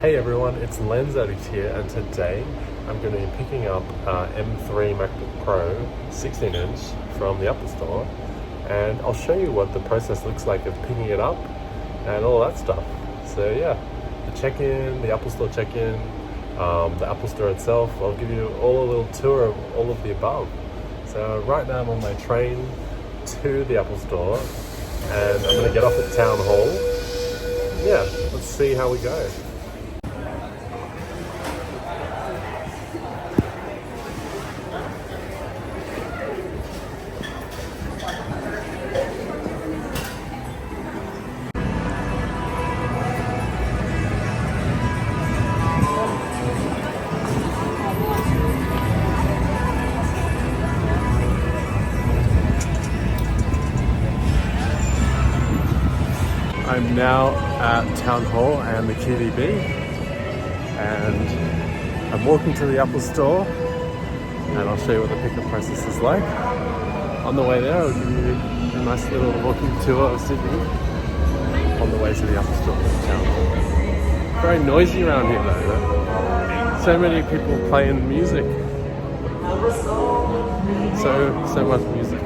Hey everyone, it's Addict here, and today I'm going to be picking up M3 MacBook Pro 16-inch from the Apple Store, and I'll show you what the process looks like of picking it up and all that stuff. So yeah, the check-in, the Apple Store check-in, the Apple Store itself, I'll give you all a little tour of all of the above. So right now I'm on my train to the Apple Store, and I'm going to get off at Town Hall. Yeah, let's see how we go. I'm now at Town Hall and the QVB, and I'm walking to the Apple Store, and I'll show you what the pickup process is like. On the way there, I'll give you a nice little walking tour of Sydney on the way to the Apple Store at Town Hall. Very noisy around here though. So many people playing music. So much music.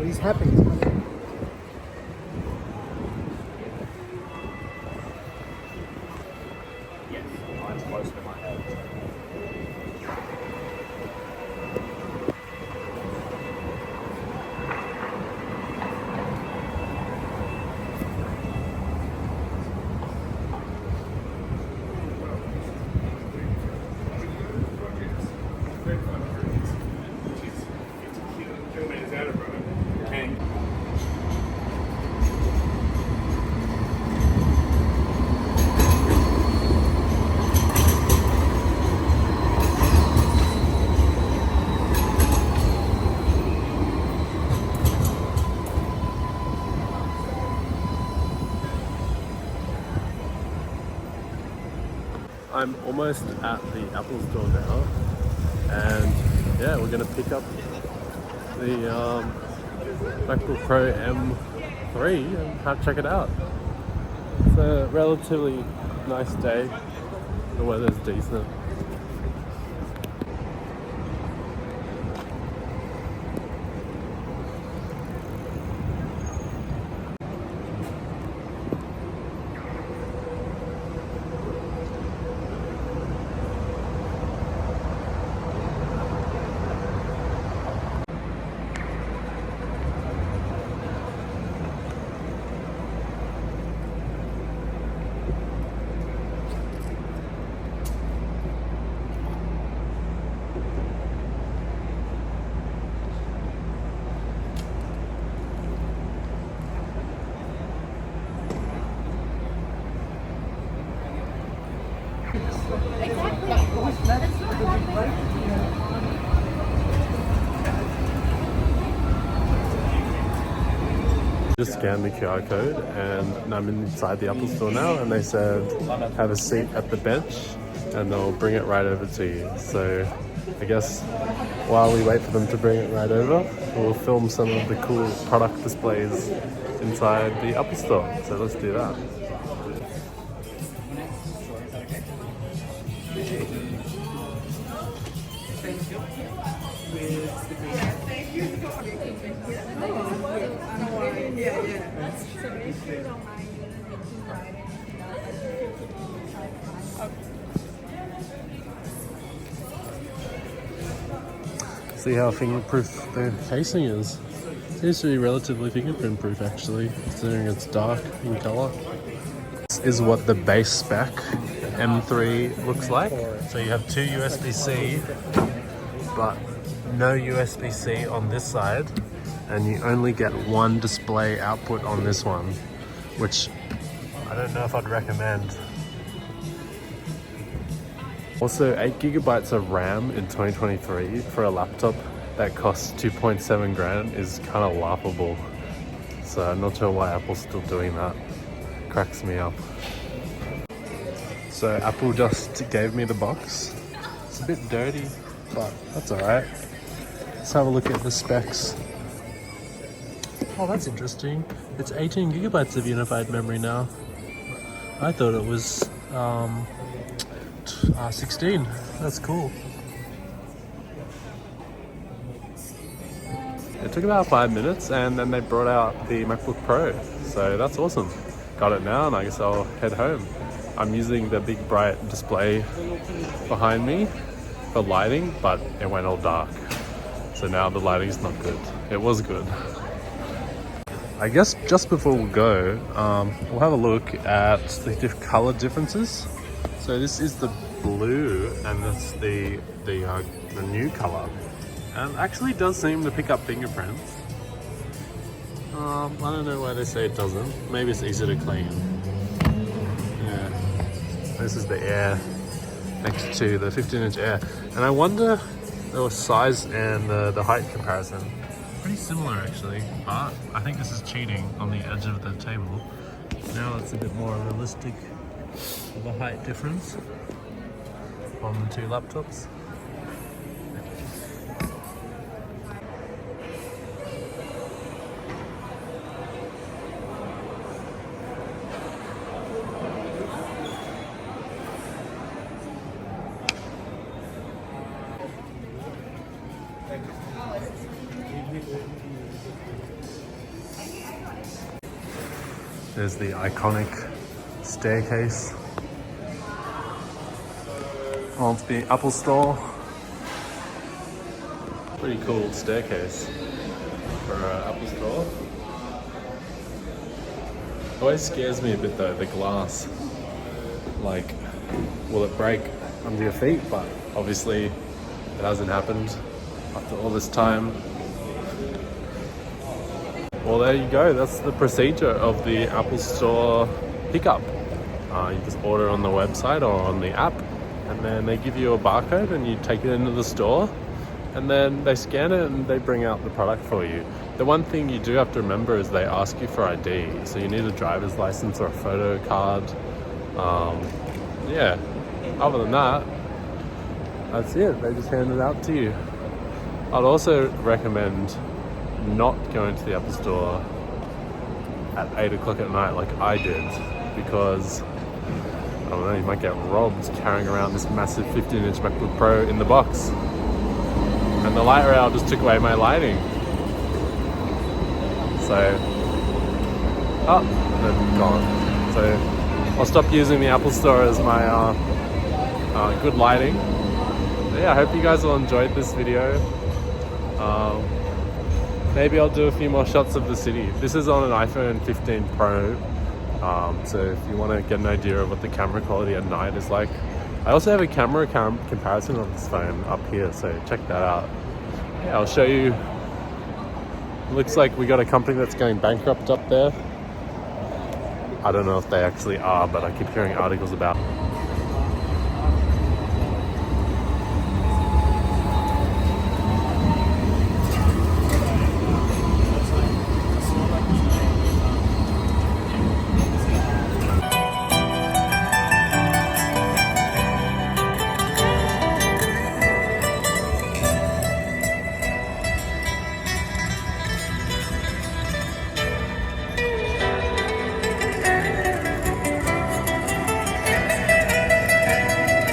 He's happy. Yes, mine's close to my head. I'm almost at the Apple Store now, and yeah, we're going to pick up the MacBook Pro M3 and check it out. It's a relatively nice day, the weather's decent. Just scanned the QR code and I'm inside the Apple Store now, and they said have a seat at the bench and they'll bring it right over to you. So I guess while we wait for them to bring it right over, we'll film some of the cool product displays inside the Apple Store. So let's do that. See how fingerproof the casing is. seems to be relatively fingerprint proof actually, considering it's dark in color. This is what the base spec M3 looks like. So you have two USB-C, but no USB-C on this side, and you only get one display output on this one, which I don't know if I'd recommend. Also, 8 gigabytes of RAM in 2023 for a laptop that costs 2.7 grand is kind of laughable. So I'm not sure why Apple's still doing that. Cracks me up. So Apple just gave me the box. It's a bit dirty, but that's alright. Let's have a look at the specs. Oh, that's interesting. It's 18 gigabytes of unified memory now. I thought it was 16. That's cool. It took about 5 minutes and then they brought out the MacBook Pro. So that's awesome. Got it now and I guess I'll head home. I'm using the big bright display behind me for lighting, but it went all dark. So now the lighting's not good. It was good. I guess just before we go, we'll have a look at the color differences. So this is the blue and that's the new color. And actually does seem to pick up fingerprints. I don't know why they say it doesn't. Maybe it's easy to clean. Yeah. This is the Air next to the 15-inch Air. And I wonder the size and the height comparison. Pretty similar actually, but I think this is cheating on the edge of the table. Now it's a bit more realistic of a height difference on the two laptops. There's the iconic staircase of the Apple Store. Pretty cool staircase for Apple Store. Always scares me a bit though, the glass. Like, will it break under your feet? But obviously it hasn't happened after all this time. Well, there you go. That's the procedure of the Apple Store pickup. You just order on the website or on the app, and then they give you a barcode and you take it into the store, and then they scan it and they bring out the product for you. The one thing you do have to remember is they ask you for ID. So you need a driver's license or a photo card. Yeah, other than that, that's it. They just hand it out to you. I'd also recommend not going to the Apple Store at 8 o'clock at night like I did, because I don't know, you might get robbed carrying around this massive 15-inch MacBook Pro in the box. And the light rail just took away my lighting. So, oh, and gone. So I'll stop using the Apple Store as my good lighting. But yeah, I hope you guys all enjoyed this video. Maybe I'll do a few more shots of the city. This is on an iPhone 15 Pro, so if you want to get an idea of what the camera quality at night is like. I also have a camera comparison on this phone up here, so check that out. Yeah, I'll show you. It looks like we got a company that's going bankrupt up there. I don't know if they actually are, but I keep hearing articles about it.